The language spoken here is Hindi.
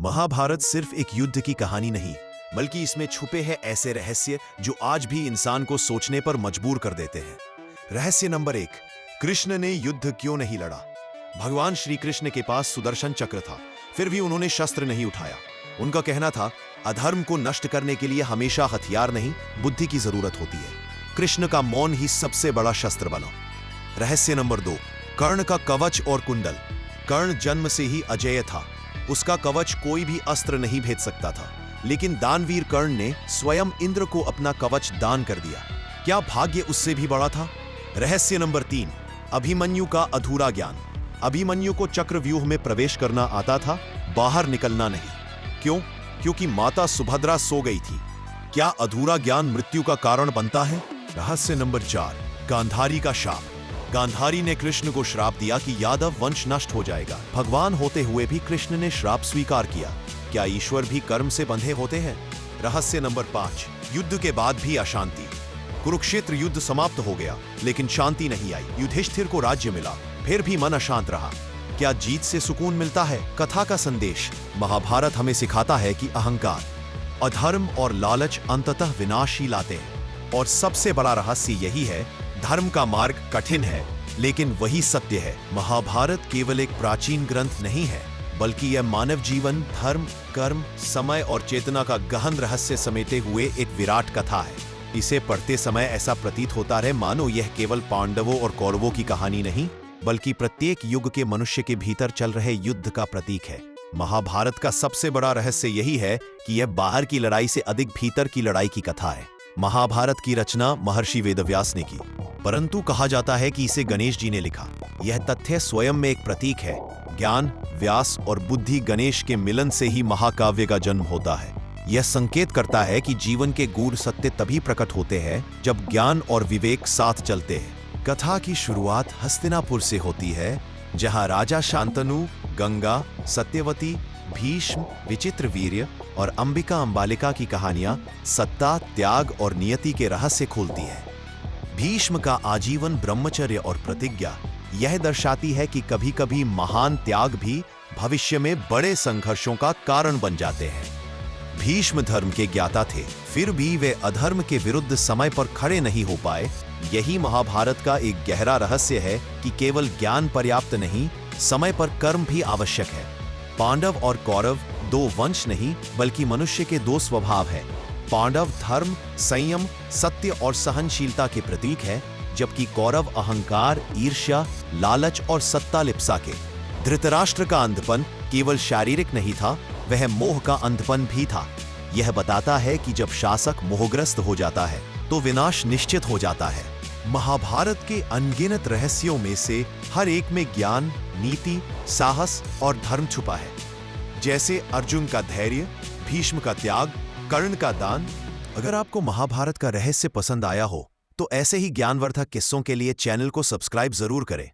महाभारत सिर्फ एक युद्ध की कहानी नहीं, बल्कि इसमें छुपे हैं ऐसे रहस्य जो आज भी इंसान को सोचने पर मजबूर कर देते हैं। रहस्य नंबर 1, कृष्ण ने युद्ध क्यों नहीं लड़ा? भगवान श्री कृष्ण के पास सुदर्शन चक्र था, फिर भी उन्होंने शस्त्र नहीं उठाया। उनका कहना था, अधर्म को नष्ट करने के लिए हमेशा हथियार नहीं, बुद्धि की जरूरत होती है। कृष्ण का मौन ही सबसे बड़ा शस्त्र बना। रहस्य नंबर 2, कर्ण का कवच और कुंडल। कर्ण जन्म से ही अजेय था, उसका कवच कोई भी अस्त्र नहीं भेद सकता था, लेकिन दानवीर कर्ण ने स्वयं इंद्र को अपना कवच दान कर दिया। क्या भाग्य उससे भी बड़ा था? रहस्य नंबर 3, अभिमन्यु का अधूरा ज्ञान। अभिमन्यु को चक्रव्यूह में प्रवेश करना आता था, बाहर निकलना नहीं। क्यों? क्योंकि माता सुभद्रा सो गई थी। क्या अधूरा ज्ञान मृत्यु का कारण बनता है? रहस्य नंबर 4, गांधारी का शाप। गांधारी ने कृष्ण को श्राप दिया कि यादव वंश नष्ट हो जाएगा। भगवान होते हुए भी कृष्ण ने श्राप स्वीकार किया। क्या ईश्वर भी कर्म से बंधे होते हैं? रहस्य नंबर 5, युद्ध के बाद भी अशांति। कुरुक्षेत्र युद्ध समाप्त हो गया, लेकिन शांति नहीं आई। युधिष्ठिर को राज्य मिला, फिर भी मन अशांत रहा। क्या जीत से सुकून मिलता है? कथा का संदेश, महाभारत हमें सिखाता है कि अहंकार, अधर्म और लालच अंततः विनाश ही लाते हैं। और सबसे बड़ा रहस्य यही है, धर्म का मार्ग कठिन है, लेकिन वही सत्य है। महाभारत केवल एक प्राचीन ग्रंथ नहीं है, बल्कि यह मानव जीवन, धर्म, कर्म, समय और चेतना का गहन रहस्य समेटे हुए एक विराट कथा है। इसे पढ़ते समय ऐसा प्रतीत होता है मानो यह केवल पांडवों और कौरवों की कहानी नहीं, बल्कि प्रत्येक युग के मनुष्य के भीतर चल रहे युद्ध का प्रतीक है। महाभारत का सबसे बड़ा रहस्य यही है कि यह बाहर की लड़ाई से अधिक भीतर की लड़ाई की कथा है। महाभारत की रचना महर्षि वेदव्यास ने की, परंतु कहा जाता है कि इसे गणेश जी ने लिखा। यह तथ्य स्वयं में एक प्रतीक है। ज्ञान, व्यास और बुद्धि गणेश के मिलन से ही महाकाव्य का जन्म होता है। यह संकेत करता है कि जीवन के गूढ़ सत्य तभी प्रकट होते हैं जब ज्ञान और विवेक साथ चलते हैं। कथा की शुरुआत हस्तिनापुर से होती है, जहां राजा शांतनु, गंगा, सत्यवती, भीष्म, विचित्रवीर्य और अंबिका अंबालिका की कहानियां सत्ता, त्याग और नियति के रहस्य खोलती है। भीष्म का आजीवन ब्रह्मचर्य और प्रतिज्ञा यह दर्शाती है कि कभी कभी महान त्याग भी भविष्य में बड़े संघर्षों का कारण बन जाते हैं। भीष्म धर्म के ज्ञाता थे, फिर भी वे अधर्म के विरुद्ध समय पर खड़े नहीं हो पाए। यही महाभारत का एक गहरा रहस्य है कि केवल ज्ञान पर्याप्त नहीं, समय पर कर्म भी आवश्यक है। पांडव और कौरव दो वंश नहीं, बल्कि मनुष्य के दो स्वभाव हैं। पांडव धर्म, संयम, सत्य और सहनशीलता के प्रतीक है, जबकि कौरव अहंकार, ईर्ष्या, लालच और सत्ता लिप्सा के। धृतराष्ट्र का अंधपन केवल शारीरिक नहीं था, वह मोह का अंधपन भी था। यह बताता है कि जब शासक मोहग्रस्त हो जाता है तो विनाश निश्चित हो जाता है। महाभारत के अनगिनत रहस्यों में से हर एक में ज्ञान, नीति, साहस और धर्म छुपा है। जैसे अर्जुन का धैर्य, भीष्म का त्याग, कर्ण का दान। अगर आपको महाभारत का रहस्य पसंद आया हो तो ऐसे ही ज्ञानवर्धक किस्सों के लिए चैनल को सब्सक्राइब जरूर करें।